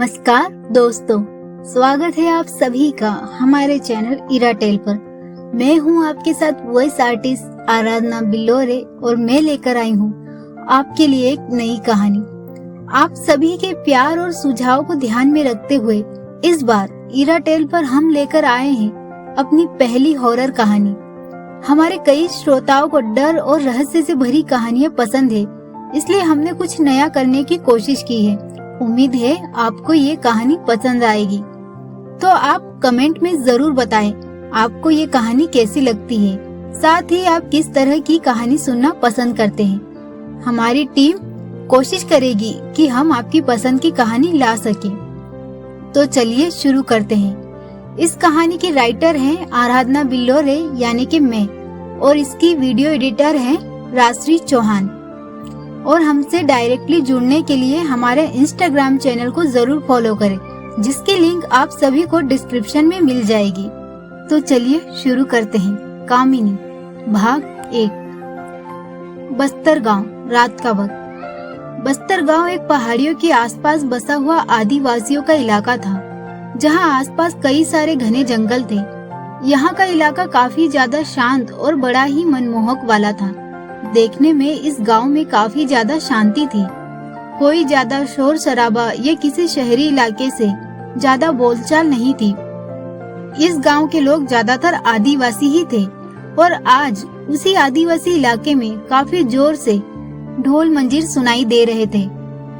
नमस्कार दोस्तों, स्वागत है आप सभी का हमारे चैनल इराटेल पर। मैं हूं आपके साथ वॉइस आर्टिस्ट आराधना बिल्लोरे और मैं लेकर आई हूं आपके लिए एक नई कहानी। आप सभी के प्यार और सुझाव को ध्यान में रखते हुए इस बार इराटेल पर हम लेकर आए हैं अपनी पहली हॉरर कहानी। हमारे कई श्रोताओं को डर और रहस्य से भरी कहानियां पसंद है, इसलिए हमने कुछ नया करने की कोशिश की है। उम्मीद है आपको ये कहानी पसंद आएगी। तो आप कमेंट में जरूर बताएं आपको ये कहानी कैसी लगती है, साथ ही आप किस तरह की कहानी सुनना पसंद करते हैं। हमारी टीम कोशिश करेगी कि हम आपकी पसंद की कहानी ला सके। तो चलिए शुरू करते हैं। इस कहानी की राइटर हैं आराधना बिल्लोरे यानी कि मैं, और इसकी वीडियो एडिटर हैं राजश्री चौहान। और हमसे डायरेक्टली जुड़ने के लिए हमारे इंस्टाग्राम चैनल को जरूर फॉलो करें, जिसकी लिंक आप सभी को डिस्क्रिप्शन में मिल जाएगी। तो चलिए शुरू करते हैं। कामिनी भाग 1। बस्तर गांव। रात का वक्त। बस्तर गांव एक पहाड़ियों के आसपास बसा हुआ आदिवासियों का इलाका था, जहां आसपास कई सारे घने जंगल थे। यहाँ का इलाका काफी ज्यादा शांत और बड़ा ही मनमोहक वाला था। देखने में इस गांव में काफी ज्यादा शांति थी। कोई ज्यादा शोर शराबा या किसी शहरी इलाके से ज्यादा बोलचाल नहीं थी। इस गांव के लोग ज्यादातर आदिवासी ही थे, और आज उसी आदिवासी इलाके में काफी जोर से ढोल मंजीर सुनाई दे रहे थे।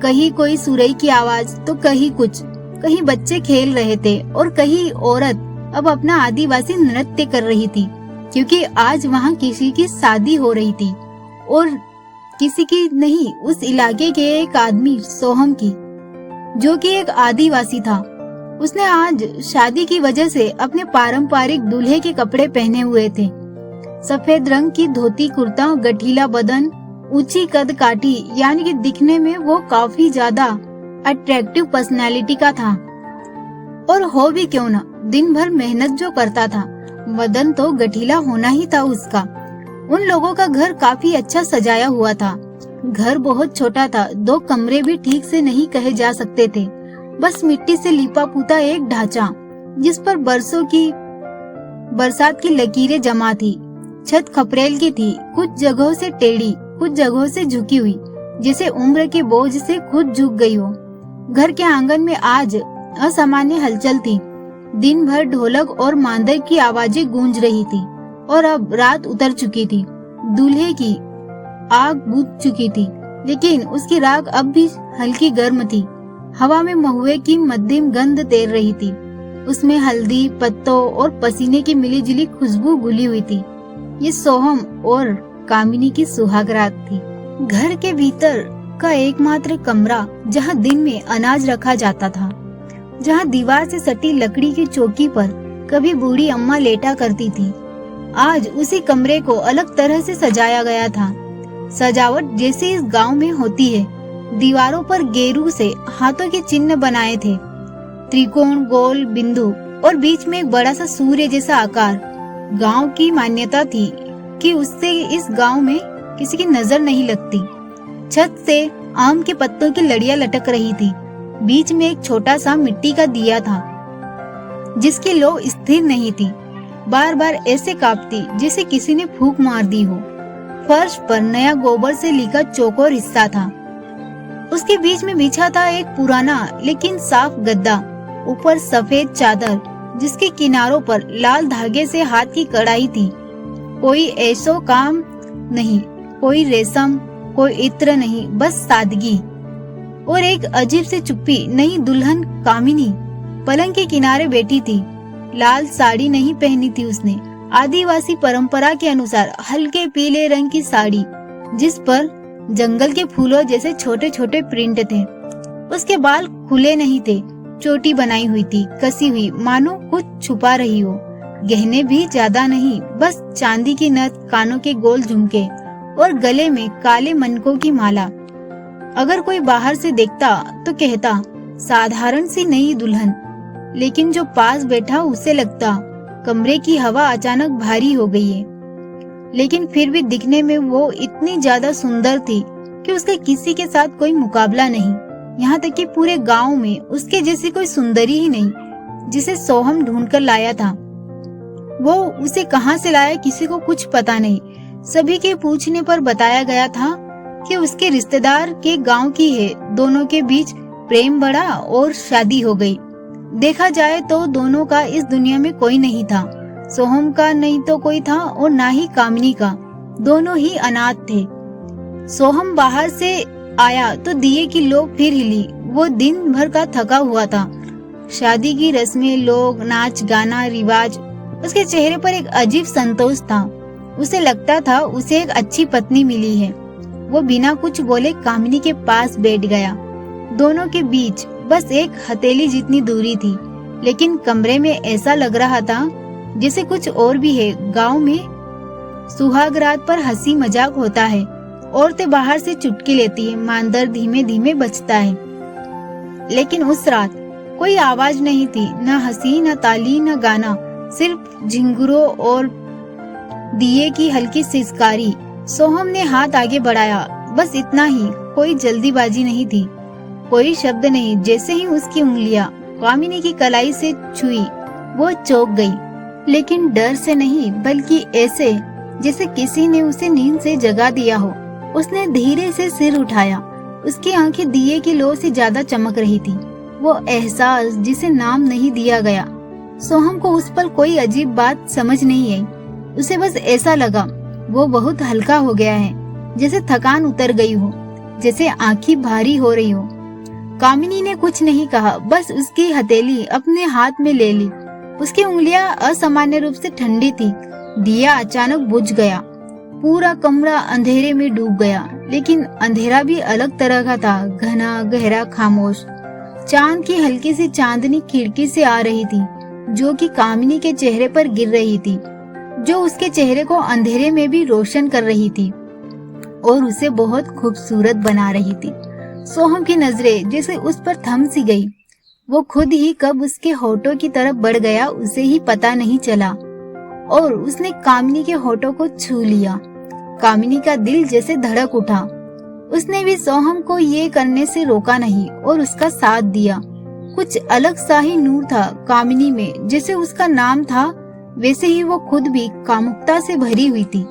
कहीं कोई सुरई की आवाज तो कहीं बच्चे खेल रहे थे, और कहीं औरत अब अपना आदिवासी नृत्य कर रही थी, क्योंकि आज वहाँ किसी की शादी हो रही थी। और किसी की नहीं, उस इलाके के एक आदमी सोहम की, जो कि एक आदिवासी था। उसने आज शादी की वजह से अपने पारंपरिक दूल्हे के कपड़े पहने हुए थे। सफेद रंग की धोती कुर्ता, गठीला बदन, ऊंची कद काठी, यानी कि दिखने में वो काफी ज्यादा अट्रैक्टिव पर्सनैलिटी का था। और हो भी क्यों ना, दिन भर मेहनत जो करता था, बदन तो गठीला होना ही था उसका। उन लोगों का घर काफी अच्छा सजाया हुआ था। घर बहुत छोटा था, 2 कमरे भी ठीक से नहीं कहे जा सकते थे। बस मिट्टी से लिपा पुता एक ढांचा, जिस पर बरसों की बरसात की लकीरें जमा थी। छत खपरेल की थी, कुछ जगहों से टेढ़ी, कुछ जगहों से झुकी हुई, जैसे उम्र के बोझ से खुद झुक गई हो। घर के आंगन में आज असामान्य हलचल थी। दिन भर ढोलक और मांदर की आवाजें गूंज रही थी, और अब रात उतर चुकी थी। दूल्हे की आग बुझ चुकी थी, लेकिन उसकी राख अब भी हल्की गर्म थी। हवा में महुए की मध्यम गंध तैर रही थी। उसमें हल्दी, पत्तों और पसीने की मिलीजुली खुशबू घुली हुई थी। ये सोहम और कामिनी की सुहागरात थी। घर के भीतर का एकमात्र कमरा, जहाँ दिन में अनाज रखा जाता था, जहाँ दीवार से सटी लकड़ी की चौकी पर कभी बूढ़ी अम्मा लेटा करती थी, आज उसी कमरे को अलग तरह से सजाया गया था। सजावट जैसे इस गांव में होती है। दीवारों पर गेरू से हाथों के चिन्ह बनाए थे, त्रिकोण, गोल, बिंदु, और बीच में एक बड़ा सा सूर्य जैसा आकार। गांव की मान्यता थी कि उससे इस गांव में किसी की नजर नहीं लगती। छत से आम के पत्तों की लड़ियां लटक रही थी। बीच में एक छोटा सा मिट्टी का दिया था, जिसकी लौ स्थिर नहीं थी, बार बार ऐसे कांपती जैसे किसी ने फूंक मार दी हो। फर्श पर नया गोबर से लिखा चौकोर हिस्सा था। उसके बीच में बिछा था एक पुराना लेकिन साफ गद्दा, ऊपर सफेद चादर, जिसके किनारों पर लाल धागे से हाथ की कढ़ाई थी। कोई ऐसो काम नहीं, कोई रेशम, कोई इत्र नहीं, बस सादगी और एक अजीब सी चुप्पी। नई दुल्हन कामिनी पलंग के किनारे बैठी थी। लाल साड़ी नहीं पहनी थी उसने, आदिवासी परंपरा के अनुसार हल्के पीले रंग की साड़ी, जिस पर जंगल के फूलों जैसे छोटे छोटे प्रिंट थे। उसके बाल खुले नहीं थे, चोटी बनाई हुई थी, कसी हुई, मानो कुछ छुपा रही हो। गहने भी ज्यादा नहीं, बस चांदी की नथ, कानों के गोल झुमके और गले में काले मनकों की माला। अगर कोई बाहर से देखता तो कहता साधारण सी नई दुल्हन, लेकिन जो पास बैठा उसे लगता कमरे की हवा अचानक भारी हो गई है। लेकिन फिर भी दिखने में वो इतनी ज्यादा सुंदर थी कि उसका किसी के साथ कोई मुकाबला नहीं। यहाँ तक कि पूरे गांव में उसके जैसी कोई सुंदरी ही नहीं जिसे सोहम ढूंढ कर लाया था। वो उसे कहाँ से लाया किसी को कुछ पता नहीं। सभी के पूछने पर बताया गया था कि उसके रिश्तेदार के गांव की है। दोनों के बीच प्रेम बढ़ा और शादी हो गई। देखा जाए तो दोनों का इस दुनिया में कोई नहीं था। सोहम का नहीं तो कोई था और ना ही कामिनी का। दोनों ही अनाथ थे। सोहम बाहर से आया तो दिए की लो फिर हिली। वो दिन भर का थका हुआ था। शादी की रस्में, लोग, नाच गाना, रिवाज, उसके चेहरे पर एक अजीब संतोष था। उसे लगता था उसे एक अच्छी पत्नी मिली है। वो बिना कुछ बोले कामिनी के पास बैठ गया। दोनों के बीच बस एक हथेली जितनी दूरी थी, लेकिन कमरे में ऐसा लग रहा था जैसे कुछ और भी है। गांव में सुहाग रात पर हंसी मजाक होता है। औरतें बाहर से चुटकी लेती है, मांदर धीमे धीमे बजता है। लेकिन उस रात कोई आवाज नहीं थी, न हंसी, न ताली, न गाना, सिर्फ झिंगुरों और दिए की हल्की सिसकारी। सोहम ने हाथ आगे बढ़ाया, बस इतना ही। कोई जल्दीबाजी नहीं थी, कोई शब्द नहीं। जैसे ही उसकी उंगलियां कामिनी की कलाई से छुई, वो चौंक गई, लेकिन डर से नहीं, बल्कि ऐसे जैसे किसी ने उसे नींद से जगा दिया हो। उसने धीरे से सिर उठाया। उसकी आंखें दिए की लो से ज्यादा चमक रही थी। वो एहसास जिसे नाम नहीं दिया गया। सोहम को उस पर कोई अजीब बात समझ नहीं आई। उसे बस ऐसा लगा वो बहुत हल्का हो गया है, जैसे थकान उतर गई हो, जैसे आंखें भारी हो रही हो। कामिनी ने कुछ नहीं कहा, बस उसकी हथेली अपने हाथ में ले ली। उसकी उंगलियां असामान्य रूप से ठंडी थी। दिया अचानक बुझ गया। पूरा कमरा अंधेरे में डूब गया, लेकिन अंधेरा भी अलग तरह का था, घना, गहरा, खामोश। चांद की हल्की सी चांदनी खिड़की से आ रही थी, जो कि कामिनी के चेहरे पर गिर रही थी, जो उसके चेहरे को अंधेरे में भी रोशन कर रही थी और उसे बहुत खूबसूरत बना रही थी। सोहम की नजरें जैसे उस पर थम सी गई। वो खुद ही कब उसके होठों की तरफ बढ़ गया उसे ही पता नहीं चला, और उसने कामिनी के होठों को छू लिया। कामिनी का दिल जैसे धड़क उठा। उसने भी सोहम को ये करने से रोका नहीं और उसका साथ दिया। कुछ अलग सा ही नूर था कामिनी में। जैसे उसका नाम था, वैसे ही वो खुद भी कामुकता से भरी हुई थी।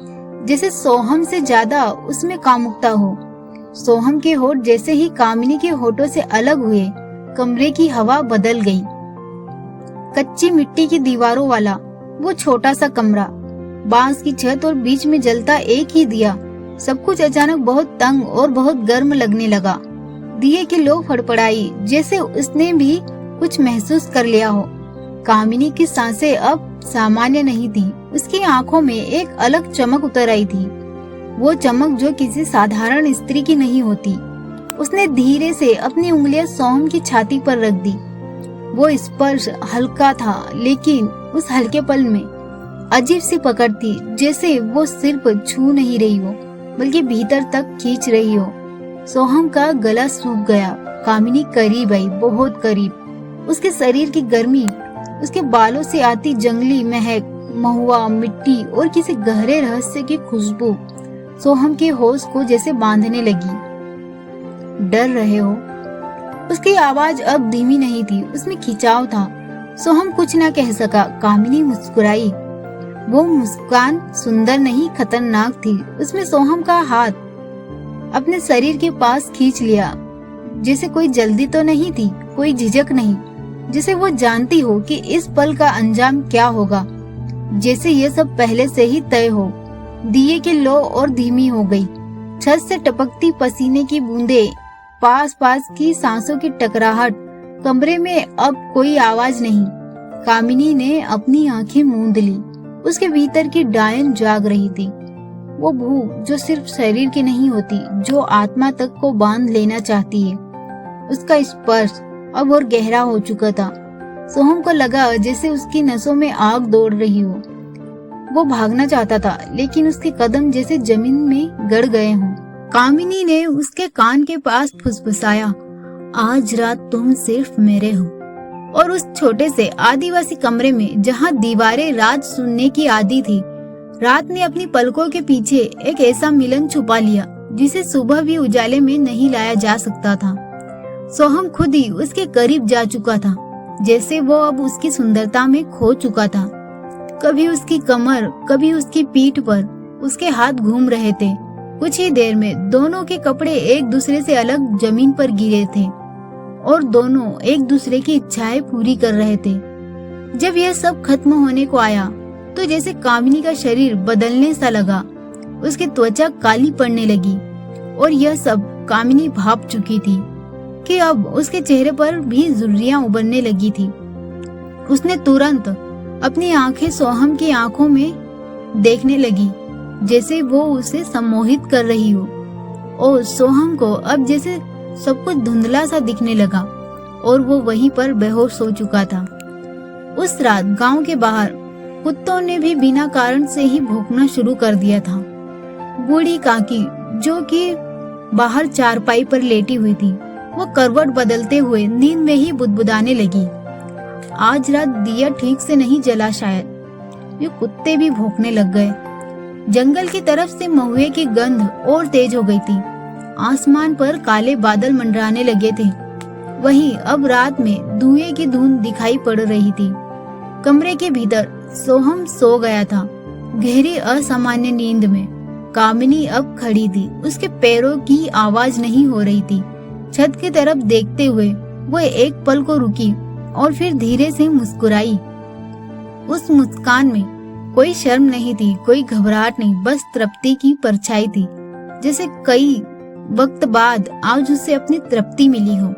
जैसे सोहम से ज्यादा उसमें कामुकता हो। सोहम के होठ जैसे ही कामिनी के होठों से अलग हुए, कमरे की हवा बदल गई। कच्ची मिट्टी की दीवारों वाला वो छोटा सा कमरा, बांस की छत और बीच में जलता एक ही दिया। सब कुछ अचानक बहुत तंग और बहुत गर्म लगने लगा। दिए की लो फड़फड़ाई, जैसे उसने भी कुछ महसूस कर लिया हो। कामिनी की सांसें अब सामान्य नहीं थी। उसकी आंखों में एक अलग चमक उतर आई थी, वो चमक जो किसी साधारण स्त्री की नहीं होती। उसने धीरे से अपनी उंगलियां सोहम की छाती पर रख दी। वो स्पर्श हल्का था, लेकिन उस हल्के पल में अजीब सी पकड़ थी, जैसे वो सिर्फ छू नहीं रही हो, बल्कि भीतर तक खींच रही हो। सोहम का गला सूख गया। कामिनी करीब आई, बहुत करीब। उसके शरीर की गर्मी, उसके बालों से आती जंगली महक, महुआ, मिट्टी और किसी गहरे रहस्य की खुशबू सोहम के होश को जैसे बांधने लगी। डर रहे हो? उसकी आवाज अब धीमी नहीं थी, उसमें खिंचाव था। सोहम कुछ न कह सका। कामिनी मुस्कुराई। वो मुस्कान सुंदर नहीं, खतरनाक थी। उसमें सोहम का हाथ अपने शरीर के पास खींच लिया। जैसे कोई जल्दी तो नहीं थी, कोई झिझक नहीं, जैसे वो जानती हो कि इस पल का अंजाम क्या होगा, जैसे ये सब पहले से ही तय हो। दिए की लो और धीमी हो गई। छत से टपकती पसीने की बूंदें, पास पास की सांसों की टकराहट। कमरे में अब कोई आवाज नहीं। कामिनी ने अपनी आंखें मूंद ली। उसके भीतर की डायन जाग रही थी। वो भूख जो सिर्फ शरीर की नहीं होती, जो आत्मा तक को बांध लेना चाहती है। उसका स्पर्श अब और गहरा हो चुका था। सोहम को लगा जैसे उसकी नसों में आग दौड़ रही हो। वो भागना चाहता था, लेकिन उसके कदम जैसे जमीन में गड़ गए हों। कामिनी ने उसके कान के पास फुसफुसाया, आज रात तुम सिर्फ मेरे हो। और उस छोटे से आदिवासी कमरे में, जहाँ दीवारें रात सुनने की आदी थी, रात ने अपनी पलकों के पीछे एक ऐसा मिलन छुपा लिया जिसे सुबह भी उजाले में नहीं लाया जा सकता था। सोहम खुद ही उसके करीब जा चुका था, जैसे वो अब उसकी सुंदरता में खो चुका था। कभी उसकी कमर, कभी उसकी पीठ पर उसके हाथ घूम रहे थे। कुछ ही देर में दोनों के कपड़े एक दूसरे से अलग जमीन पर गिरे थे और दोनों एक दूसरे की इच्छाएं पूरी कर रहे थे। जब यह सब खत्म होने को आया तो जैसे कामिनी का शरीर बदलने सा लगा। उसकी त्वचा काली पड़ने लगी और यह सब कामिनी भाप चुकी थी कि अब उसके चेहरे पर भी झुर्रियां उभरने लगी थी। उसने तुरंत अपनी आंखें सोहम की आंखों में देखने लगी, जैसे वो उसे सम्मोहित कर रही हो। और सोहम को अब जैसे सब कुछ धुंधला सा दिखने लगा और वो वहीं पर बेहोश हो चुका था। उस रात गांव के बाहर कुत्तों ने भी बिना कारण से ही भौंकना शुरू कर दिया था। बूढ़ी काकी, जो कि बाहर चारपाई पर लेटी हुई थी, वो करवट बदलते हुए नींद में ही बुदबुदाने लगी। आज रात दिया ठीक से नहीं जला शायद। ये कुत्ते भी भौंकने लग गए। जंगल की तरफ से महुए की गंध और तेज हो गई थी। आसमान पर काले बादल मंडराने लगे थे। वहीं अब रात में धुएं की धुंध दिखाई पड़ रही थी। कमरे के भीतर सोहम सो गया था, गहरी असामान्य नींद में। कामिनी अब खड़ी थी, उसके पैरों की आवाज नहीं हो रही थी। छत की तरफ देखते हुए वो एक पल को रुकी और फिर धीरे से मुस्कुराई। उस मुस्कान में कोई शर्म नहीं थी, कोई घबराहट नहीं, बस तृप्ति की परछाई थी, जैसे कई वक्त बाद आज उसे अपनी तृप्ति मिली हो,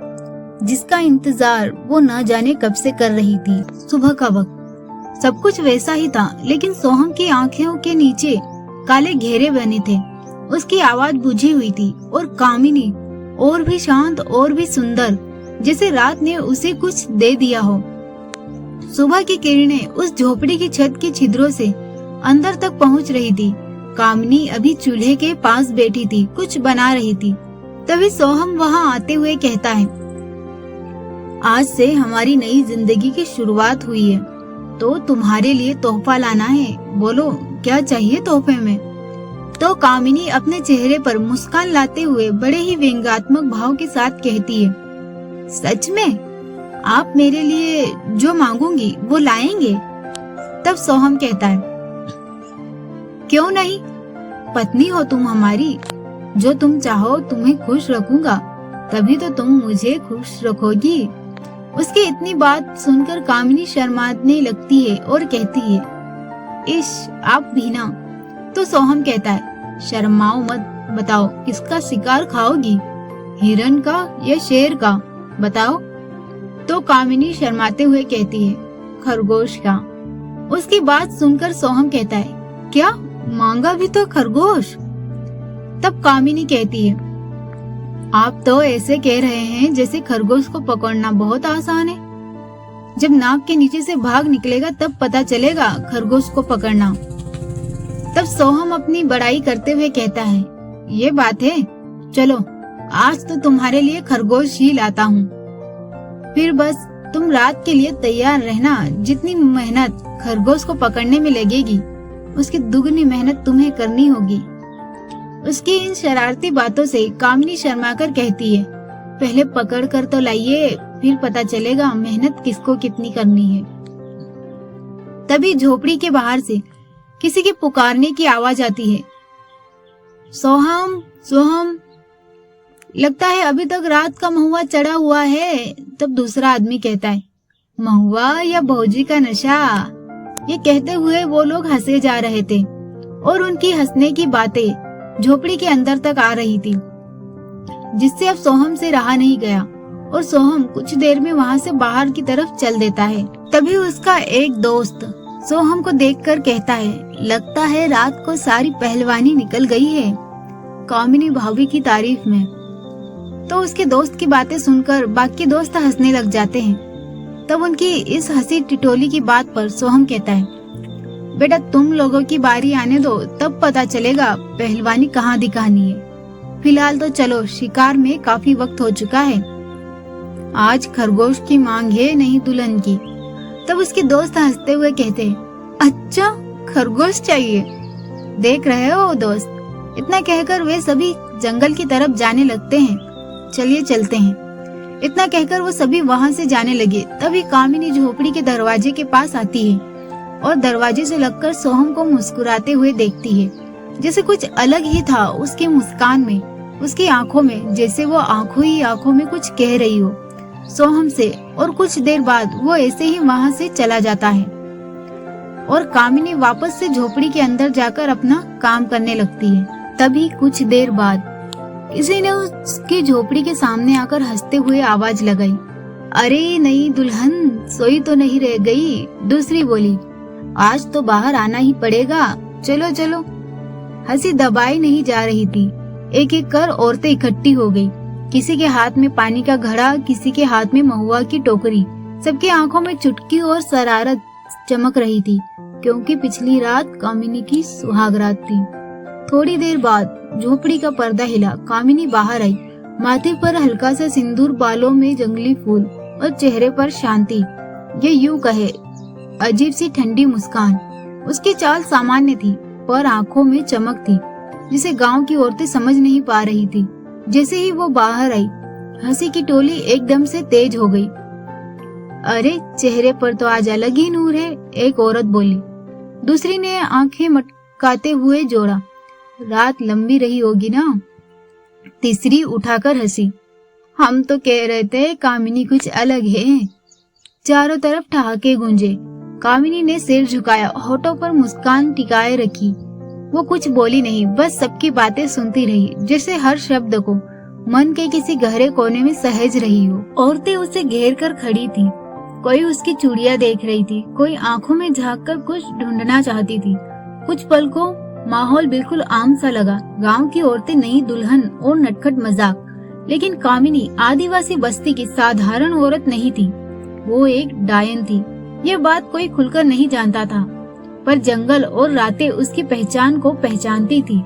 जिसका इंतजार वो न जाने कब से कर रही थी। सुबह का वक्त सब कुछ वैसा ही था, लेकिन सोहम की आंखों के नीचे काले घेरे बने थे। उसकी आवाज बुझी हुई थी और कामिनी और भी शांत और भी सुंदर, जैसे रात ने उसे कुछ दे दिया हो। सुबह की किरणें उस झोपड़ी की छत की छिद्रों से अंदर तक पहुंच रही थी। कामिनी अभी चूल्हे के पास बैठी थी, कुछ बना रही थी। तभी सोहम वहां आते हुए कहता है, आज से हमारी नई जिंदगी की शुरुआत हुई है, तो तुम्हारे लिए तोहफा लाना है। बोलो क्या चाहिए तोहफे में? तो कामिनी अपने चेहरे पर मुस्कान लाते हुए बड़े ही व्यंग्यात्मक भाव के साथ कहती है, सच में आप मेरे लिए जो मांगूंगी वो लाएंगे? तब सोहम कहता है, क्यों नहीं, पत्नी हो तुम हमारी, जो तुम चाहो तुम्हें खुश रखूंगा, तभी तो तुम मुझे खुश रखोगी। उसकी इतनी बात सुनकर कामिनी शर्माने लगती है और कहती है, इश आप भी ना। तो सोहम कहता है, शर्माओ मत, बताओ किसका शिकार खाओगी, हिरन का या शेर का, बताओ। तो कामिनी शर्माते हुए कहती है, खरगोश का। उसकी बात सुनकर सोहम कहता है, क्या मांगा भी तो खरगोश? तब कामिनी कहती है, आप तो ऐसे कह रहे हैं जैसे खरगोश को पकड़ना बहुत आसान है। जब नाक के नीचे से भाग निकलेगा तब पता चलेगा खरगोश को पकड़ना। तब सोहम अपनी बड़ाई करते हुए कहता है, ये बात है, चलो आज तो तुम्हारे लिए खरगोश ही लाता हूँ। फिर बस तुम रात के लिए तैयार रहना। जितनी मेहनत खरगोश को पकड़ने में लगेगी, उसकी दुगनी मेहनत तुम्हें करनी होगी। उसकी इन शरारती बातों से कामिनी शर्माकर कहती है, पहले पकड़ कर तो लाइए, फिर पता चलेगा मेहनत किसको कितनी करनी है। तभी झोपड़ी के बाहर से किसी के पुकारने की आवाज आती है, सोहम सोहम, लगता है अभी तक रात का महुआ चढ़ा हुआ है। तब दूसरा आदमी कहता है, महुआ या भौजी का नशा। ये कहते हुए वो लोग हंसे जा रहे थे और उनकी हंसने की बातें झोपड़ी के अंदर तक आ रही थी, जिससे अब सोहम से रहा नहीं गया और सोहम कुछ देर में वहां से बाहर की तरफ चल देता है। तभी उसका एक दोस्त सोहम को देखकर कहता है, लगता है रात को सारी पहलवानी निकल गई है कामिनी भाभी की तारीफ में। तो उसके दोस्त की बातें सुनकर बाकी दोस्त हंसने लग जाते हैं। तब उनकी इस हंसी टिटोली की बात पर सोहम कहता है, बेटा तुम लोगों की बारी आने दो, तब पता चलेगा पहलवानी कहाँ दिखानी है। फिलहाल तो चलो, शिकार में काफी वक्त हो चुका है। आज खरगोश की मांग है, नहीं दुल्हन की। तब उसके दोस्त हंसते हुए कहते, अच्छा खरगोश चाहिए, देख रहे हो दोस्त। इतना कहकर वे सभी जंगल की तरफ जाने लगते हैं। चलिए चलते हैं। इतना कहकर वो सभी वहाँ से जाने लगे। तभी कामिनी झोपड़ी के दरवाजे के पास आती है और दरवाजे से लगकर सोहम को मुस्कुराते हुए देखती है। जैसे कुछ अलग ही था उसकी मुस्कान में, उसकी आंखों में, जैसे वो आंखों ही आंखों में कुछ कह रही हो सोहम से। और कुछ देर बाद वो ऐसे ही वहाँ से चला जाता है और कामिनी वापस से झोपड़ी के अंदर जाकर अपना काम करने लगती है। तभी कुछ देर बाद किसी ने उसकी झोपड़ी के सामने आकर हंसते हुए आवाज लगाई, अरे नई दुल्हन सोई तो नहीं रह गई। दूसरी बोली, आज तो बाहर आना ही पड़ेगा, चलो चलो। हंसी दबाई नहीं जा रही थी। एक एक कर औरतें इकट्ठी हो गई। किसी के हाथ में पानी का घड़ा, किसी के हाथ में महुआ की टोकरी। सबकी आंखों में चुटकी और शरारत चमक रही थी, क्योंकि पिछली रात कामिनी की सुहाग रात थी। थोड़ी देर बाद झोपड़ी का पर्दा हिला। कामिनी बाहर आई। माथे पर हल्का सा सिंदूर, बालों में जंगली फूल और चेहरे पर शांति, ये यूं कहे अजीब सी ठंडी मुस्कान। उसकी चाल सामान्य थी, पर आंखों में चमक थी जिसे गांव की औरतें समझ नहीं पा रही थी। जैसे ही वो बाहर आई, हंसी की टोली एकदम से तेज हो गई। अरे चेहरे पर तो आज अलग ही नूर है, एक औरत बोली। दूसरी ने आंखें मटकाते हुए जोड़ा, रात लंबी रही होगी ना। तीसरी उठाकर हंसी, हम तो कह रहे थे कामिनी कुछ अलग है। चारों तरफ ठहाके गूंजे। कामिनी ने सिर झुकाया, होठों पर मुस्कान टिकाए रखी। वो कुछ बोली नहीं, बस सबकी बातें सुनती रही, जैसे हर शब्द को मन के किसी गहरे कोने में सहेज रही हो। औरतें उसे घेर कर खड़ी थी। कोई उसकी चूड़ियां देख रही थी, कोई आंखों में झांक कर कुछ ढूंढना चाहती थी। कुछ पल को माहौल बिल्कुल आम सा लगा। गांव की औरतें नई दुल्हन और नटखट मजाक, लेकिन कामिनी आदिवासी बस्ती की साधारण औरत नहीं थी, वो एक डायन थी। ये बात कोई खुलकर नहीं जानता था, पर जंगल और रातें उसकी पहचान को पहचानती थी।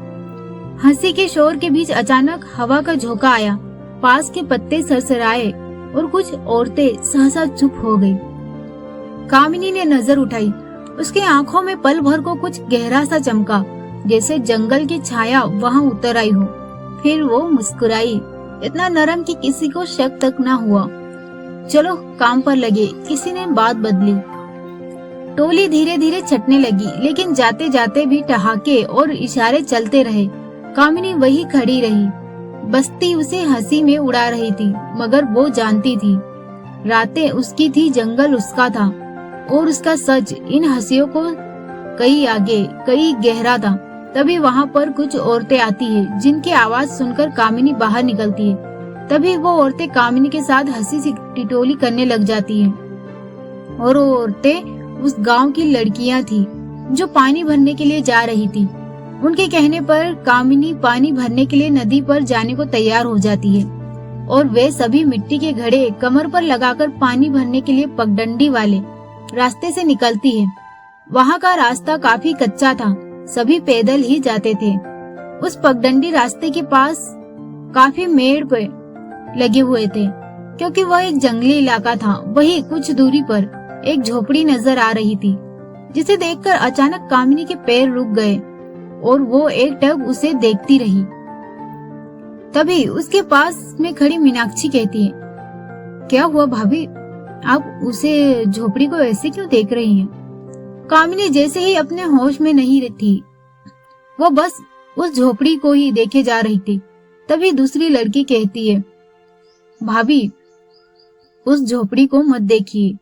हंसी के शोर के बीच अचानक हवा का झोंका आया। पास के पत्ते सरसराए और कुछ औरतें सहसा चुप हो गई। कामिनी ने नजर उठाई। उसकी आंखों में पल भर को कुछ गहरा सा चमका, जैसे जंगल की छाया वहां उतर आई हो। फिर वो मुस्कुराई, इतना नरम कि किसी को शक तक न हुआ। चलो काम पर लगे, किसी ने बात बदली। टोली धीरे धीरे छटने लगी, लेकिन जाते जाते भी ठहाके और इशारे चलते रहे। कामिनी वही खड़ी रही। बस्ती उसे हंसी में उड़ा रही थी, मगर वो जानती थी रातें उसकी थी, जंगल उसका था, और उसका सच इन हंसियों को कई आगे, कई गहरा था। तभी वहाँ पर कुछ औरतें आती है, जिनकी आवाज सुनकर कामिनी बाहर निकलती है। तभी वो औरतें कामिनी के साथ हंसी सी टिटोली करने लग जाती हैं। और वो औरतें उस गांव की लड़कियां थी जो पानी भरने के लिए जा रही थी। उनके कहने पर कामिनी पानी भरने के लिए नदी पर जाने को तैयार हो जाती है, और वे सभी मिट्टी के घड़े कमर पर लगाकर पानी भरने के लिए पगडंडी वाले रास्ते से निकलती है। वहाँ का रास्ता काफी कच्चा था, सभी पैदल ही जाते थे। उस पगडंडी रास्ते के पास काफी मेड़ पे लगे हुए थे, क्योंकि वह एक जंगली इलाका था। वही कुछ दूरी पर एक झोपड़ी नजर आ रही थी, जिसे देखकर अचानक कामिनी के पैर रुक गए और वो एक टक उसे देखती रही। तभी उसके पास में खड़ी मीनाक्षी कहती है, क्या हुआ भाभी, आप उसे झोपड़ी को ऐसे क्यों देख रही हैं? कामिनी जैसे ही अपने होश में नहीं थी, वो बस उस झोपड़ी को ही देखे जा रही थी। तभी दूसरी लड़की कहती है, भाभी उस झोपड़ी को मत देखिए,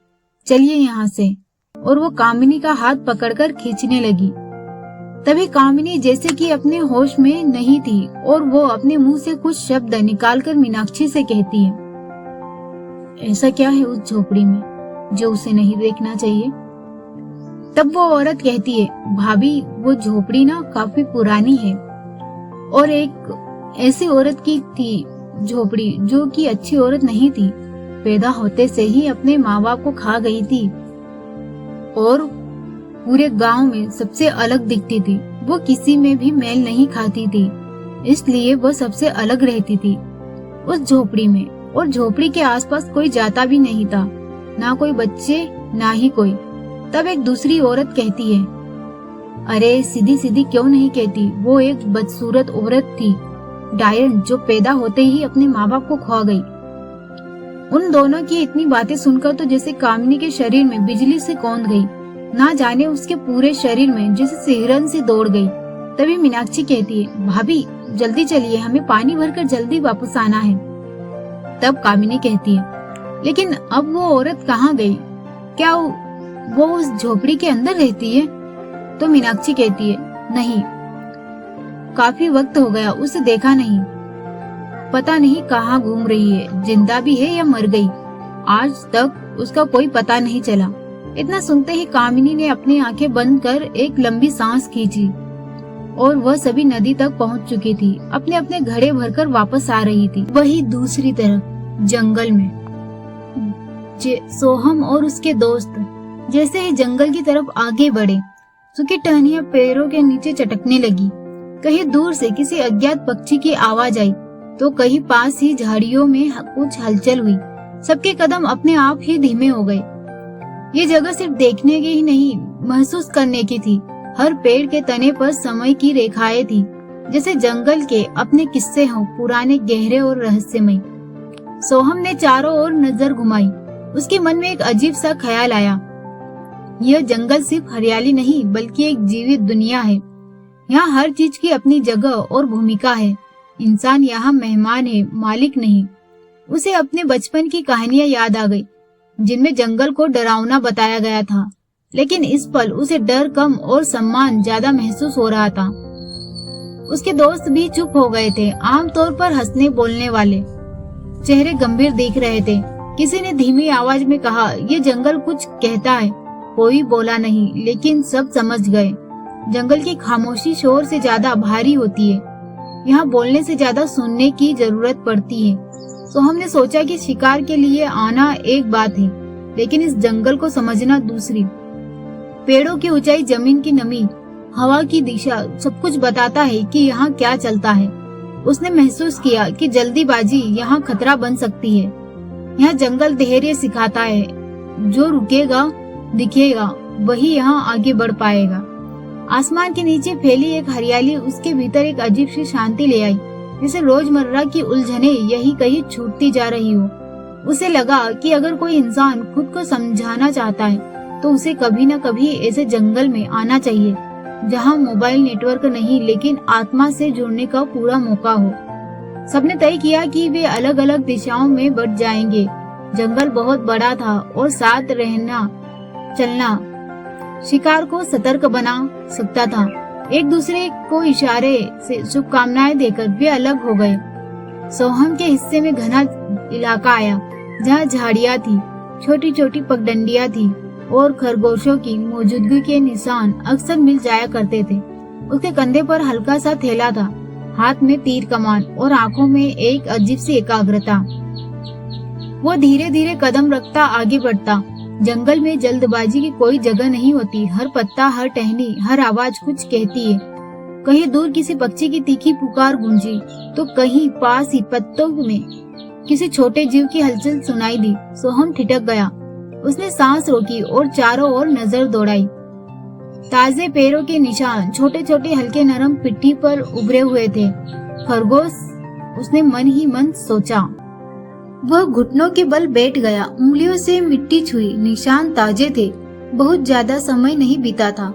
चलिए यहाँ से। और वो कामिनी का हाथ पकड़कर खींचने लगी। तभी कामिनी जैसे कि अपने होश में नहीं थी, और वो अपने मुंह से कुछ शब्द निकालकर मीनाक्षी से कहती है, ऐसा क्या है उस झोपड़ी में जो उसे नहीं देखना चाहिए? तब वो औरत कहती है, भाभी वो झोपड़ी ना काफी पुरानी है, और एक ऐसी औरत की थी झोपड़ी जो कि अच्छी औरत नहीं थी, पैदा होते से ही अपने माँ बाप को खा गई थी, और पूरे गांव में सबसे अलग दिखती थी। वो किसी में भी मेल नहीं खाती थी, इसलिए वो सबसे अलग रहती थी उस झोपड़ी में। और झोपड़ी के आसपास कोई जाता भी नहीं था, ना कोई बच्चे ना ही कोई। तब एक दूसरी औरत कहती है, अरे सीधी सीधी क्यों नहीं कहती, वो एक बदसूरत औरत थी, डायन, जो पैदा होते ही अपने माँ बाप को खो गई। उन दोनों की इतनी बातें सुनकर तो जैसे कामिनी के शरीर में बिजली से कौंध गई, ना जाने उसके पूरे शरीर में जैसे सिहरन सी दौड़ गई। तभी मीनाक्षी कहती है, भाभी जल्दी चलिए, हमें पानी भरकर जल्दी वापस आना है। तब कामिनी कहती है, लेकिन अब वो औरत कहाँ गई? क्या वो उस झोपड़ी के अंदर रहती है? तो मीनाक्षी कहती है, नहीं, काफी वक्त हो गया, उसे देखा नहीं, पता नहीं कहाँ घूम रही है, जिंदा भी है या मर गई, आज तक उसका कोई पता नहीं चला। इतना सुनते ही कामिनी ने अपनी आंखें बंद कर एक लंबी सांस खींची और वह सभी नदी तक पहुंच चुकी थी, अपने अपने घड़े भरकर वापस आ रही थी। वही दूसरी तरफ जंगल में सोहम और उसके दोस्त जैसे ही जंगल की तरफ आगे बढ़े, सूखी टहनियां पैरों के नीचे चटकने लगी। कहीं दूर से किसी अज्ञात पक्षी की आवाज आई तो कहीं पास ही झाड़ियों में कुछ हलचल हुई। सबके कदम अपने आप ही धीमे हो गए। ये जगह सिर्फ देखने की ही नहीं, महसूस करने की थी। हर पेड़ के तने पर समय की रेखाएं थी, जैसे जंगल के अपने किस्से हों, पुराने, गहरे और रहस्यमय। सोहम ने चारों ओर नजर घुमाई। उसके मन में एक अजीब सा ख्याल आया। यह जंगल सिर्फ हरियाली नहीं, बल्कि एक जीवित दुनिया है। यहाँ हर चीज की अपनी जगह और भूमिका है। इंसान यहाँ मेहमान है, मालिक नहीं। उसे अपने बचपन की कहानियां याद आ गई, जिनमें जंगल को डरावना बताया गया था, लेकिन इस पल उसे डर कम और सम्मान ज्यादा महसूस हो रहा था। उसके दोस्त भी चुप हो गए थे, आमतौर पर हंसने बोलने वाले चेहरे गंभीर दिख रहे थे। किसी ने धीमी आवाज में कहा, ये जंगल कुछ कहता है। कोई बोला नहीं, लेकिन सब समझ गए। जंगल की खामोशी शोर से ज्यादा भारी होती है। यहाँ बोलने से ज्यादा सुनने की जरूरत पड़ती है। तो हमने सोचा कि शिकार के लिए आना एक बात है, लेकिन इस जंगल को समझना दूसरी। पेड़ों की ऊंचाई, जमीन की नमी, हवा की दिशा, सब कुछ बताता है कि यहाँ क्या चलता है। उसने महसूस किया कि जल्दीबाजी यहाँ खतरा बन सकती है। यहाँ जंगल धैर्य सिखाता है। जो रुकेगा, दिखेगा, वही यहाँ आगे बढ़ पाएगा। आसमान के नीचे फैली एक हरियाली उसके भीतर एक अजीब सी शांति ले आई, जैसे रोजमर्रा की उलझने यही कहीं छूटती जा रही हो। उसे लगा कि अगर कोई इंसान खुद को समझाना चाहता है तो उसे कभी न कभी ऐसे जंगल में आना चाहिए, जहाँ मोबाइल नेटवर्क नहीं, लेकिन आत्मा से जुड़ने का पूरा मौका हो। सबने तय किया कि वे अलग अलग दिशाओं में बढ़ जाएंगे। जंगल बहुत बड़ा था और साथ रहना, चलना शिकार को सतर्क बना सकता था। एक दूसरे को इशारे से शुभकामनाएं देकर वे अलग हो गए। सोहम के हिस्से में घना इलाका आया, जहाँ झाड़ियाँ थी, छोटी छोटी पगडंडियाँ थी और खरगोशों की मौजूदगी के निशान अक्सर मिल जाया करते थे। उसके कंधे पर हल्का सा थैला था, हाथ में तीर कमान और आंखों में एक अजीब सी एकाग्रता। वो धीरे धीरे कदम रखता आगे बढ़ता। जंगल में जल्दबाजी की कोई जगह नहीं होती। हर पत्ता, हर टहनी, हर आवाज कुछ कहती है। कहीं दूर किसी पक्षी की तीखी पुकार गूंजी तो कहीं पास ही पत्तों में किसी छोटे जीव की हलचल सुनाई दी। सोहम ठिठक गया। उसने सांस रोकी और चारों ओर नजर दौड़ाई। ताजे पैरों के निशान छोटे छोटे हल्के नरम पिट्ठी पर उभरे हुए थे। खरगोश, उसने मन ही मन सोचा। वह घुटनों के बल बैठ गया, उंगलियों से मिट्टी छुई। निशान ताजे थे, बहुत ज्यादा समय नहीं बीता था।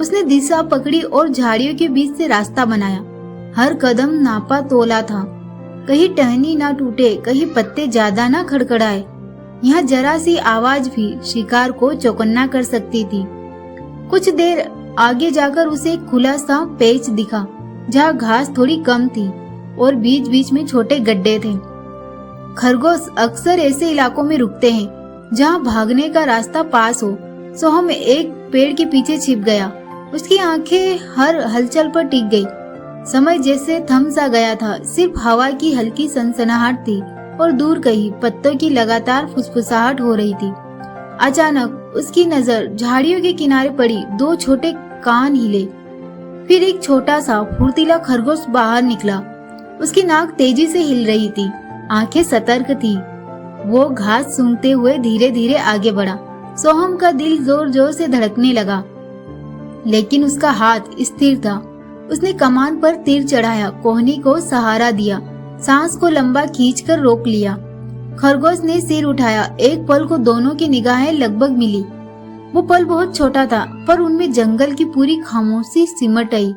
उसने दिशा पकड़ी और झाड़ियों के बीच से रास्ता बनाया। हर कदम नापा तोला था, कहीं टहनी ना टूटे, कहीं पत्ते ज्यादा ना खड़खड़ाए। यहाँ जरा सी आवाज भी शिकार को चौकन्ना कर सकती थी। कुछ देर आगे जाकर उसे एक खुला सा पेच दिखा, जहाँ घास थोड़ी कम थी और बीच बीच में छोटे गड्ढे थे। खरगोश अक्सर ऐसे इलाकों में रुकते हैं जहाँ भागने का रास्ता पास हो। सोहम एक पेड़ के पीछे छिप गया। उसकी आंखें हर हलचल पर टिक गई। समय जैसे थम सा गया था, सिर्फ हवा की हल्की सनसनाहट थी और दूर कहीं पत्तों की लगातार फुसफुसाहट हो रही थी। अचानक उसकी नजर झाड़ियों के किनारे पड़ी। दो छोटे कान हिले, फिर एक छोटा सा फुर्तीला खरगोश बाहर निकला। उसकी नाक तेजी से हिल रही थी, आंखें सतर्क थी। वो घास सूंघते हुए धीरे धीरे आगे बढ़ा। सोहम का दिल जोर जोर से धड़कने लगा, लेकिन उसका हाथ स्थिर था। उसने कमान पर तीर चढ़ाया, कोहनी को सहारा दिया, सांस को लंबा खींचकर रोक लिया। खरगोश ने सिर उठाया। एक पल को दोनों की निगाहें लगभग मिली। वो पल बहुत छोटा था, पर उनमें जंगल की पूरी खामोशी सिमट आई।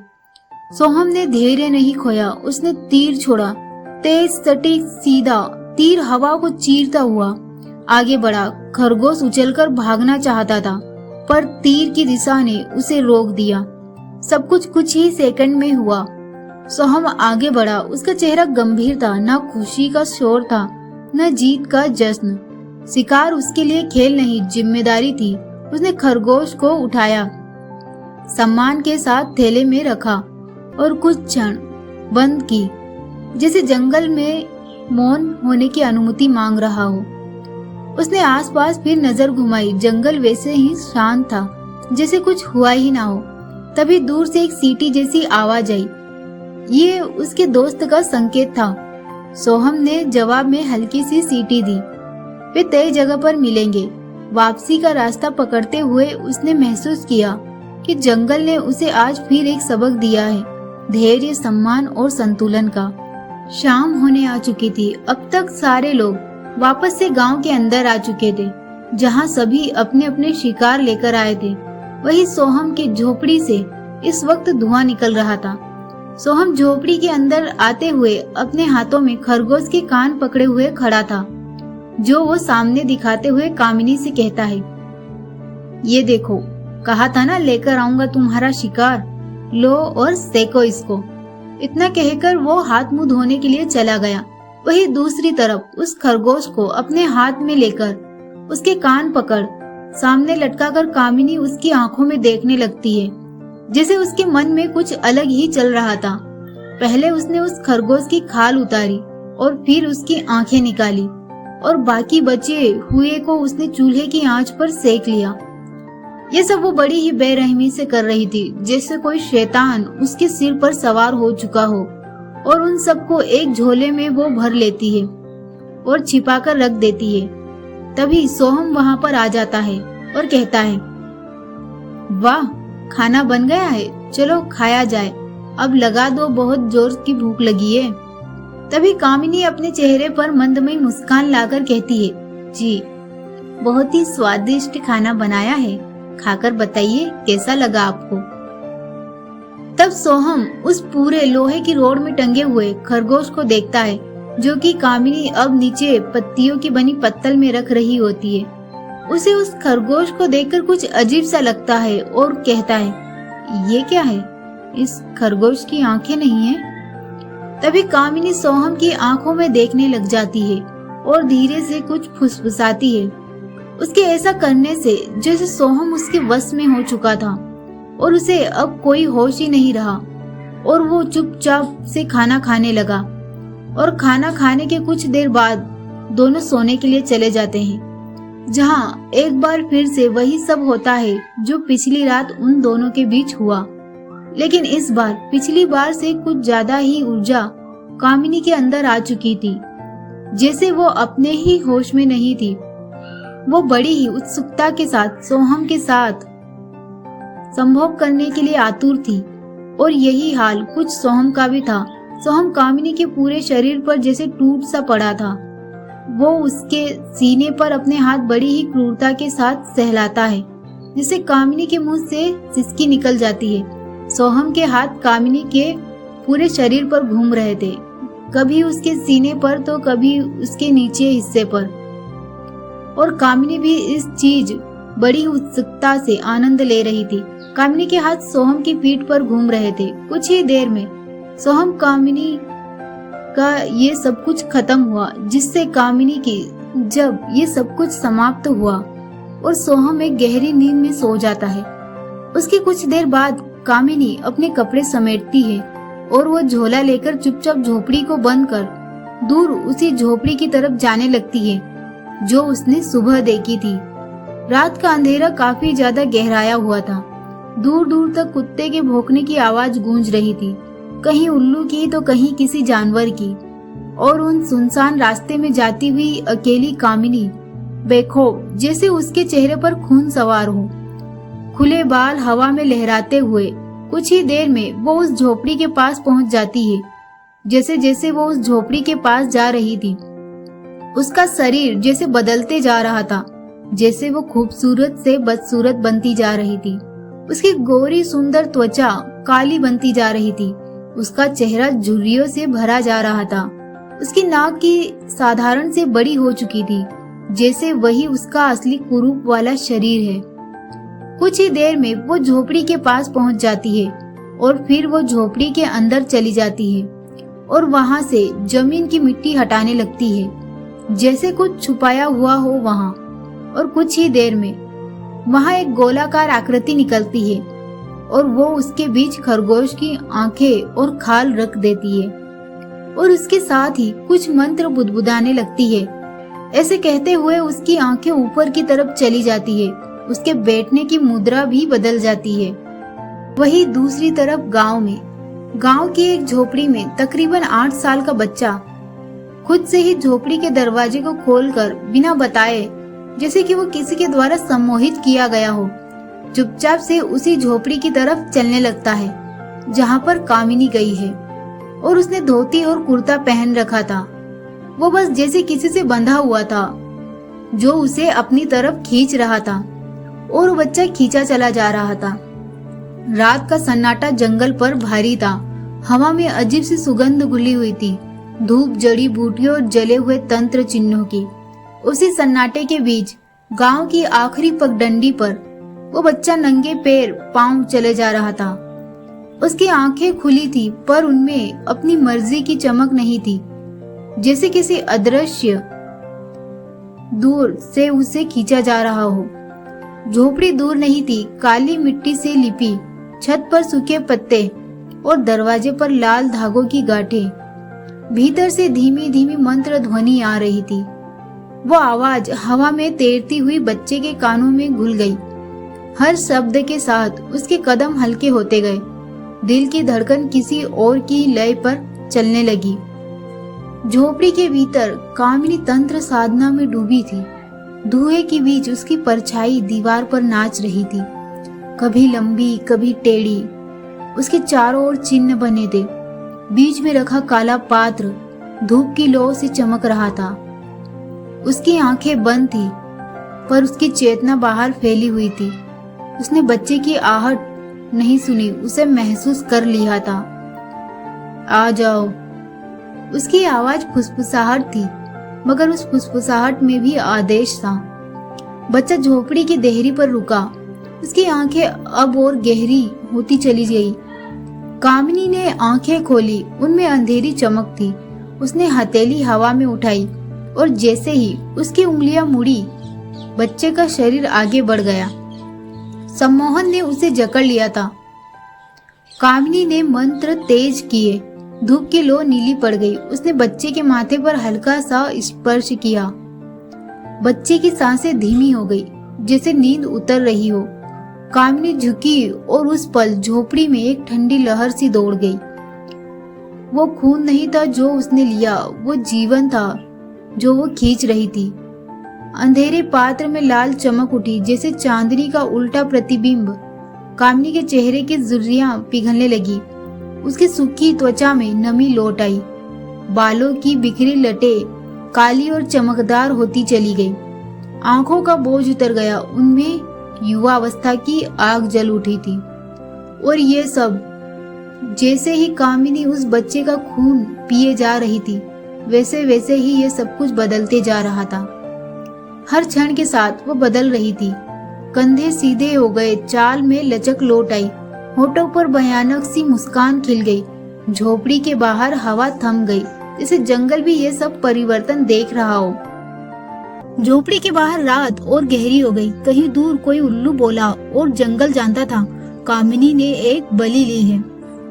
सोहम ने धैर्य नहीं खोया। उसने तीर छोड़ा। तेज, सटीक, सीधा तीर हवा को चीरता हुआ आगे बढ़ा। खरगोश उछलकर भागना चाहता था, पर तीर की दिशा ने उसे रोक दिया। सब कुछ ही सेकंड में हुआ। सोहम आगे बढ़ा। उसका चेहरा गंभीर था। न खुशी का शोर था, न जीत का जश्न। शिकार उसके लिए खेल नहीं, जिम्मेदारी थी। उसने खरगोश को उठाया, सम्मान के साथ थैले में रखा और कुछ क्षण बंद की, जैसे जंगल में मौन होने की अनुमति मांग रहा हो। उसने आसपास फिर नजर घुमाई। जंगल वैसे ही शांत था, जैसे कुछ हुआ ही ना हो। तभी दूर से एक सीटी जैसी आवाज आई। ये उसके दोस्त का संकेत था। सोहम ने जवाब में हल्की सी सीटी दी। वे तय जगह पर मिलेंगे। वापसी का रास्ता पकड़ते हुए उसने महसूस किया कि जंगल ने उसे आज फिर एक सबक दिया है, धैर्य, सम्मान और संतुलन का। शाम होने आ चुकी थी। अब तक सारे लोग वापस से गांव के अंदर आ चुके थे, जहां सभी अपने अपने शिकार लेकर आए थे। वही सोहम की झोपड़ी से इस वक्त धुआं निकल रहा था। सोहम झोपड़ी के अंदर आते हुए अपने हाथों में खरगोश के कान पकड़े हुए खड़ा था, जो वो सामने दिखाते हुए कामिनी से कहता है, ये देखो, कहा था ना लेकर आऊंगा तुम्हारा शिकार, लो और सेको इसको। इतना कहकर वो हाथ मुंह धोने के लिए चला गया। वही दूसरी तरफ उस खरगोश को अपने हाथ में लेकर उसके कान पकड़ सामने लटकाकर कामिनी उसकी आंखों में देखने लगती है, जैसे उसके मन में कुछ अलग ही चल रहा था। पहले उसने उस खरगोश की खाल उतारी और फिर उसकी आंखें निकाली और बाकी बचे हुए को उसने चूल्हे की आंच पर सेक लिया। ये सब वो बड़ी ही बेरहमी से कर रही थी, जैसे कोई शैतान उसके सिर पर सवार हो चुका हो और उन सबको एक झोले में वो भर लेती है और छिपाकर रख देती है। तभी सोहम वहां पर आ जाता है और कहता है, वाह, खाना बन गया है, चलो खाया जाए, अब लगा दो, बहुत जोर की भूख लगी है। तभी कामिनी अपने चेहरे पर मंदमयी मुस्कान लाकर कहती है, जी, बहुत ही स्वादिष्ट खाना बनाया है, खाकर बताइए कैसा लगा आपको। तब सोहम उस पूरे लोहे की रोड में टंगे हुए खरगोश को देखता है, जो कि कामिनी अब नीचे पत्तियों की बनी पत्तल में रख रही होती है। उसे उस खरगोश को देखकर कुछ अजीब सा लगता है और कहता है, ये क्या है, इस खरगोश की आंखें नहीं है। तभी कामिनी सोहम की आंखों में देखने लग जाती है और धीरे से कुछ फुसफुसाती है। उसके ऐसा करने से जैसे सोहम उसके वश में हो चुका था और उसे अब कोई होश ही नहीं रहा और वो चुपचाप से खाना खाने लगा। और खाना खाने के कुछ देर बाद दोनों सोने के लिए चले जाते हैं, जहां एक बार फिर से वही सब होता है जो पिछली रात उन दोनों के बीच हुआ। लेकिन इस बार पिछली बार से कुछ ज्यादा ही ऊर्जा कामिनी के अंदर आ चुकी थी, जैसे वो अपने ही होश में नहीं थी। वो बड़ी ही उत्सुकता के साथ सोहम के साथ संभोग करने के लिए आतुर थी और यही हाल कुछ सोहम का भी था। सोहम कामिनी के पूरे शरीर पर जैसे टूट सा पड़ा था। वो उसके सीने पर अपने हाथ बड़ी ही क्रूरता के साथ सहलाता है, जिससे कामिनी के मुंह से सिसकी निकल जाती है। सोहम के हाथ कामिनी के पूरे शरीर पर घूम रहे थे, कभी उसके सीने पर तो कभी उसके नीचे हिस्से पर, और कामिनी भी इस चीज बड़ी उत्सुकता से आनंद ले रही थी। कामिनी के हाथ सोहम की पीठ पर घूम रहे थे। कुछ ही देर में सोहम कामिनी का ये सब कुछ खत्म हुआ, जिससे कामिनी की जब ये सब कुछ समाप्त हुआ और सोहम एक गहरी नींद में सो जाता है। उसके कुछ देर बाद कामिनी अपने कपड़े समेटती है और वो झोला लेकर चुपचाप झोपड़ी को बंद कर दूर उसी झोपड़ी की तरफ जाने लगती है जो उसने सुबह देखी थी। रात का अंधेरा काफी ज्यादा गहराया हुआ था। दूर दूर तक कुत्ते के भौंकने की आवाज गूंज रही थी, कहीं उल्लू की तो कहीं किसी जानवर की। और उन सुनसान रास्ते में जाती हुई अकेली कामिनी बेखौफ, जैसे उसके चेहरे पर खून सवार हो, खुले बाल हवा में लहराते हुए कुछ ही देर में वो उस झोपड़ी के पास पहुंच जाती है। जैसे जैसे वो उस झोपड़ी के पास जा रही थी, उसका शरीर जैसे बदलते जा रहा था, जैसे वो खूबसूरत से बदसूरत बनती जा रही थी। उसकी गोरी सुंदर त्वचा काली बनती जा रही थी। उसका चेहरा झुर्रियों से भरा जा रहा था। उसकी नाक की साधारण से बड़ी हो चुकी थी, जैसे वही उसका असली कुरूप वाला शरीर है। कुछ ही देर में वो झोपड़ी के पास पहुंच जाती है और फिर वो झोपड़ी के अंदर चली जाती है और वहां से जमीन की मिट्टी हटाने लगती है, जैसे कुछ छुपाया हुआ हो वहां। और कुछ ही देर में वहां एक गोलाकार आकृति निकलती है और वो उसके बीच खरगोश की आंखें और खाल रख देती है और उसके साथ ही कुछ मंत्र बुदबुदाने लगती है। ऐसे कहते हुए उसकी आंखें ऊपर की तरफ चली जाती है। उसके बैठने की मुद्रा भी बदल जाती है। वही दूसरी तरफ गांव की एक झोपड़ी में तकरीबन 8 साल का बच्चा खुद से ही झोपड़ी के दरवाजे को खोलकर बिना बताए, जैसे कि वो किसी के द्वारा सम्मोहित किया गया हो, चुपचाप से उसी झोपड़ी की तरफ चलने लगता है जहाँ पर कामिनी गई है। और उसने धोती और कुर्ता पहन रखा था। वो बस जैसे किसी से बंधा हुआ था जो उसे अपनी तरफ खींच रहा था और वो बच्चा खींचा चला जा रहा था। रात का सन्नाटा जंगल पर भारी था। हवा में अजीब सी सुगंध घुली हुई थी, धूप, जड़ी बूटियों और जले हुए तंत्र चिन्हों की। उसी सन्नाटे के बीच गांव की आखिरी पगडंडी पर वो बच्चा नंगे पैर पांव चले जा रहा था। उसकी आंखें खुली थी, पर उनमें अपनी मर्जी की चमक नहीं थी, जैसे किसी अदृश्य दूर से उसे खींचा जा रहा हो। झोपड़ी दूर नहीं थी, काली मिट्टी से लिपी, छत पर सूखे पत्ते और दरवाजे पर लाल धागों की गांठें। भीतर से धीमी धीमी मंत्र ध्वनि आ रही थी। वो आवाज हवा में तैरती हुई बच्चे के कानों में घुल गई। हर शब्द के साथ उसके कदम हल्के होते गए। दिल की धड़कन किसी और की लय पर चलने लगी। झोपड़ी के भीतर कामिनी तंत्र साधना में डूबी थी। धुएं के बीच उसकी परछाई दीवार पर नाच रही थी, कभी लंबी कभी टेढ़ी। उसके चारों ओर चिन्ह बने थे। बीच में रखा काला पात्र धूप की लौ से चमक रहा था। उसकी आंखें बंद थी, पर उसकी चेतना बाहर फैली हुई थी। उसने बच्चे की आहट नहीं सुनी, उसे महसूस कर लिया था। आ जाओ। उसकी आवाज फुसफुसाहट थी, मगर उस फुसफुसाहट में भी आदेश था। बच्चा झोपड़ी की देहरी पर रुका। उसकी आंखें अब और गहरी होती चली गई। कामिनी ने आंखें खोली, उनमें अंधेरी चमक थी। उसने हथेली हवा में उठाई और जैसे ही उसकी उंगलियां मुड़ी, बच्चे का शरीर आगे बढ़ गया। सम्मोहन ने उसे जकड़ लिया था। कामिनी ने मंत्र तेज किए। धूप की लौ नीली पड़ गई। उसने बच्चे के माथे पर हल्का सा स्पर्श किया। बच्चे की सांसें धीमी हो गई, जैसे नींद उतर रही हो। कामिनी झुकी और उस पल झोपड़ी में एक ठंडी लहर सी दौड़ गई। वो खून नहीं था जो उसने लिया, वो जीवन था जो वो खींच रही थी। अंधेरे पात्र में लाल चमक उठी, जैसे चांदनी का उल्टा प्रतिबिंब। कामिनी के चेहरे की झुर्रियां पिघलने लगी। उसकी सूखी त्वचा में नमी लौट आई। बालों की बिखरी लटें काली और चमकदार होती चली गई। आंखों का बोझ उतर गया, उनमें युवा अवस्था की आग जल उठी थी। और ये सब जैसे ही कामिनी उस बच्चे का खून पिए जा रही थी, वैसे वैसे ही ये सब कुछ बदलते जा रहा था। हर क्षण के साथ वो बदल रही थी। कंधे सीधे हो गए, चाल में लचक लौट आई, होठों पर भयानक सी मुस्कान खिल गई। झोपड़ी के बाहर हवा थम गई, जैसे जंगल भी ये सब परिवर्तन देख रहा हो। झोपड़ी के बाहर रात और गहरी हो गई। कहीं दूर कोई उल्लू बोला और जंगल जानता था कामिनी ने एक बलि ली है,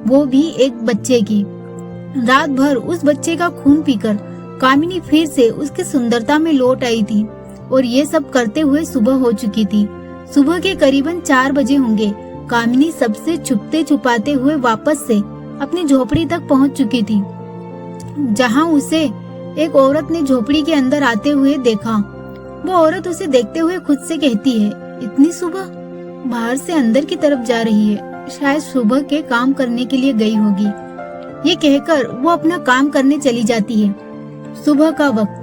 वो भी एक बच्चे की। रात भर उस बच्चे का खून पीकर कामिनी फिर से उसकी सुंदरता में लौट आई थी। और ये सब करते हुए सुबह हो चुकी थी। सुबह के करीबन 4 बजे होंगे। कामिनी सबसे छुपते छुपाते हुए वापस से अपनी झोपड़ी तक पहुंच चुकी थी, जहां उसे एक औरत ने झोपड़ी के अंदर आते हुए देखा। वो औरत उसे देखते हुए खुद से कहती है, इतनी सुबह बाहर से अंदर की तरफ जा रही है, शायद सुबह के काम करने के लिए गई होगी। ये कहकर वो अपना काम करने चली जाती है। सुबह का वक्त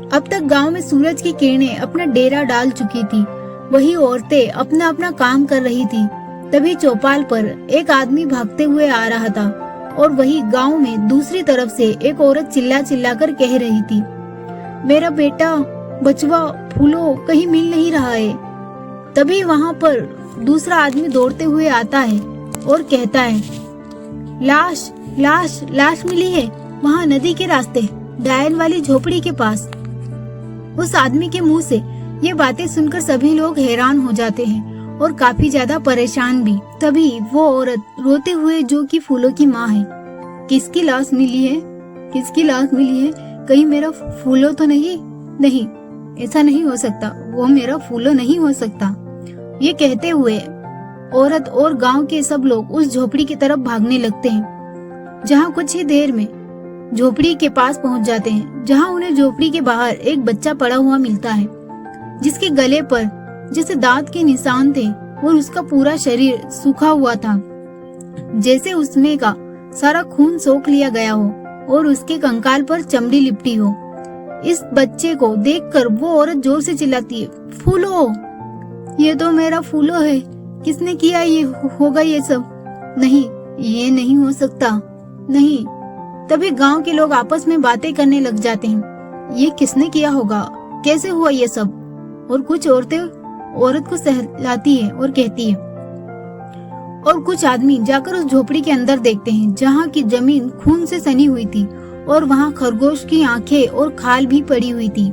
अब तक गांव में सूरज की किरणें अपना डेरा डाल चुकी थी। वही औरतें अपना अपना काम कर रही थी। तभी चौपाल पर एक आदमी भागते हुए आ रहा था और वही गांव में दूसरी तरफ से एक औरत चिल्ला चिल्ला कर कह रही थी, मेरा बेटा बचवा फूलो कहीं मिल नहीं रहा है। तभी वहां पर दूसरा आदमी दौड़ते हुए आता है और कहता है, लाश लाश लाश मिली है वहां नदी के रास्ते डायन वाली झोपड़ी के पास। उस आदमी के मुंह से ये बातें सुनकर सभी लोग हैरान हो जाते हैं और काफी ज्यादा परेशान भी। तभी वो औरत रोते हुए, जो कि फूलों की माँ है, किसकी लाश मिली है, किसकी लाश मिली है, कहीं मेरा फूलो तो नहीं, नहीं ऐसा नहीं हो सकता, वो मेरा फूलो नहीं हो सकता। ये कहते हुए औरत और गांव के सब लोग उस झोपड़ी की तरफ भागने लगते हैं, जहां कुछ ही देर में झोपड़ी के पास पहुंच जाते हैं, जहां उन्हें झोपड़ी के बाहर एक बच्चा पड़ा हुआ मिलता है, जिसके गले पर जैसे दांत के निशान थे और उसका पूरा शरीर सूखा हुआ था, जैसे उसमें का सारा खून सोख लिया गया हो और उसके कंकाल पर चमड़ी लिपटी हो। इस बच्चे को देखकर वो औरत जोर से चिल्लाती है, फूलो, ये तो मेरा फूलो है, किसने किया ये होगा ये सब, नहीं ये नहीं हो सकता, नहीं। तभी गांव के लोग आपस में बातें करने लग जाते हैं, ये किसने किया होगा, कैसे हुआ ये सब। और कुछ औरतें औरत को सहलाती है और कहती है, और कुछ आदमी जाकर उस झोपड़ी के अंदर देखते हैं, जहाँ की जमीन खून से सनी हुई थी और वहाँ खरगोश की आंखें और खाल भी पड़ी हुई थी।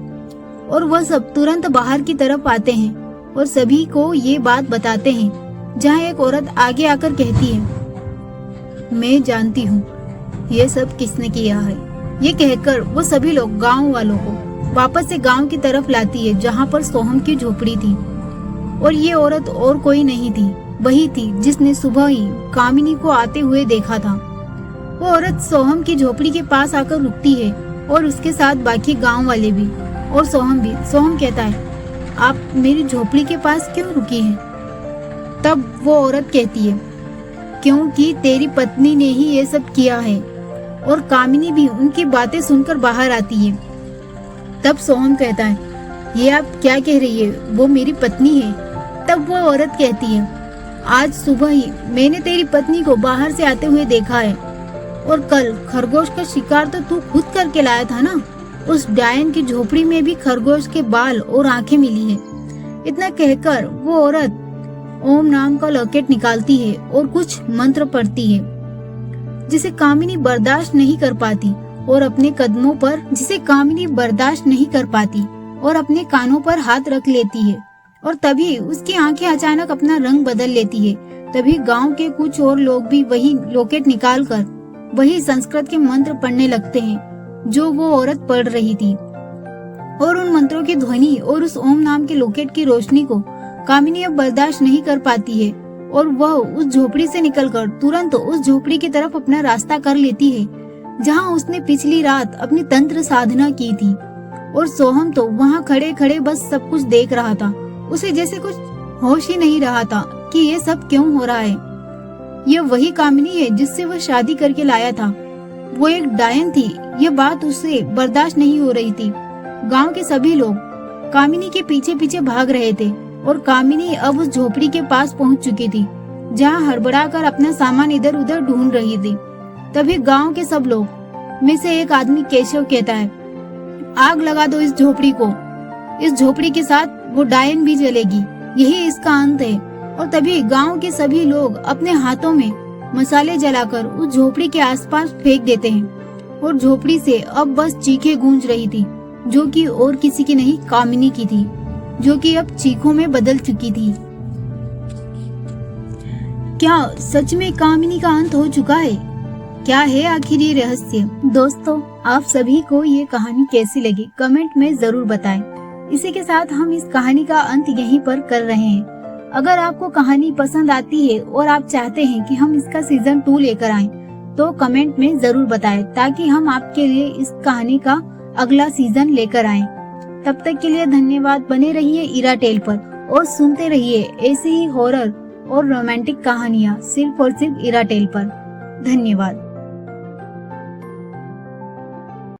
और वह सब तुरंत बाहर की तरफ आते हैं और सभी को ये बात बताते हैं, जहाँ एक औरत आगे आकर कहती है, मैं जानती हूँ ये सब किसने किया है। ये कहकर वो सभी लोग गांव वालों को वापस से गांव की तरफ लाती है, जहाँ पर सोहम की झोपड़ी थी। और ये औरत और कोई नहीं थी, वही थी जिसने सुबह ही कामिनी को आते हुए देखा था। वो औरत सोहम की झोपड़ी के पास आकर रुकती है और उसके साथ बाकी गांव वाले भी और सोहम भी। सोहम कहता है, आप मेरी झोपड़ी के पास क्यों रुकी हैं? तब वो औरत कहती है, क्योंकि तेरी पत्नी ने ही ये सब किया है। और कामिनी भी उनकी बातें सुनकर बाहर आती है। तब सोहम कहता है, ये आप क्या कह रही है, वो मेरी पत्नी है। तब वो औरत कहती है, आज सुबह ही मैंने तेरी पत्नी को बाहर से आते हुए देखा है, और कल खरगोश का शिकार तो तू खुद करके लाया था ना। उस डायन की झोपड़ी में भी खरगोश के बाल और आंखें मिली है। इतना कहकर वो औरत ओम नाम का लॉकेट निकालती है और कुछ मंत्र पढ़ती है, जिसे कामिनी बर्दाश्त नहीं कर पाती और अपने कदमों पर, जिसे कामिनी बर्दाश्त नहीं कर पाती और अपने कानों पर हाथ रख लेती है। और तभी उसकी आंखें अचानक अपना रंग बदल लेती है। तभी गांव के कुछ और लोग भी वही लॉकेट निकालकर वही संस्कृत के मंत्र पढ़ने लगते हैं जो वो औरत पढ़ रही थी। और उन मंत्रों की ध्वनि और उस ओम नाम के लॉकेट की रोशनी को कामिनी अब बर्दाश्त नहीं कर पाती है और वह उस झोपड़ी से निकलकर तुरंत उस झोपड़ी की तरफ अपना रास्ता कर लेती है, जहां उसने पिछली रात अपनी तंत्र साधना की थी। और सोहम तो वहां खड़े खड़े बस सब कुछ देख रहा था। उसे जैसे कुछ होश ही नहीं रहा था कि ये सब क्यों हो रहा है। यह वही कामिनी है जिससे वह शादी करके लाया था। वो एक डायन थी, यह बात उसे बर्दाश्त नहीं हो रही थी। गांव के सभी लोग कामिनी के पीछे पीछे भाग रहे थे और कामिनी अब उस झोपड़ी के पास पहुंच चुकी थी, जहां हड़बड़ाकर अपना सामान इधर उधर ढूंढ रही थी। तभी गांव के सब लोग में से एक आदमी केशव कहता है, आग लगा दो इस झोपड़ी को, इस झोपड़ी के साथ वो डायन भी जलेगी, यही इसका अंत है। और तभी गांव के सभी लोग अपने हाथों में मसाले जलाकर उस झोपड़ी के आसपास फेंक देते हैं और झोपड़ी से अब बस चीखें गूंज रही थी, जो कि और किसी की नहीं, कामिनी की थी, जो कि अब चीखों में बदल चुकी थी। क्या सच में कामिनी का अंत हो चुका है? क्या है आखिर ये रहस्य? दोस्तों, आप सभी को ये कहानी कैसी लगी कमेंट में जरूर बताएं। इसी के साथ हम इस कहानी का अंत यहीं पर कर रहे हैं। अगर आपको कहानी पसंद आती है और आप चाहते हैं कि हम इसका सीजन 2 लेकर आएं, तो कमेंट में जरूर बताएं, ताकि हम आपके लिए इस कहानी का अगला सीजन लेकर आएं। तब तक के लिए धन्यवाद। बने रहिए इरा टेल पर और सुनते रहिए ऐसी ही हॉरर और रोमांटिक कहानियाँ सिर्फ और सिर्फ इरा टेल पर। धन्यवाद।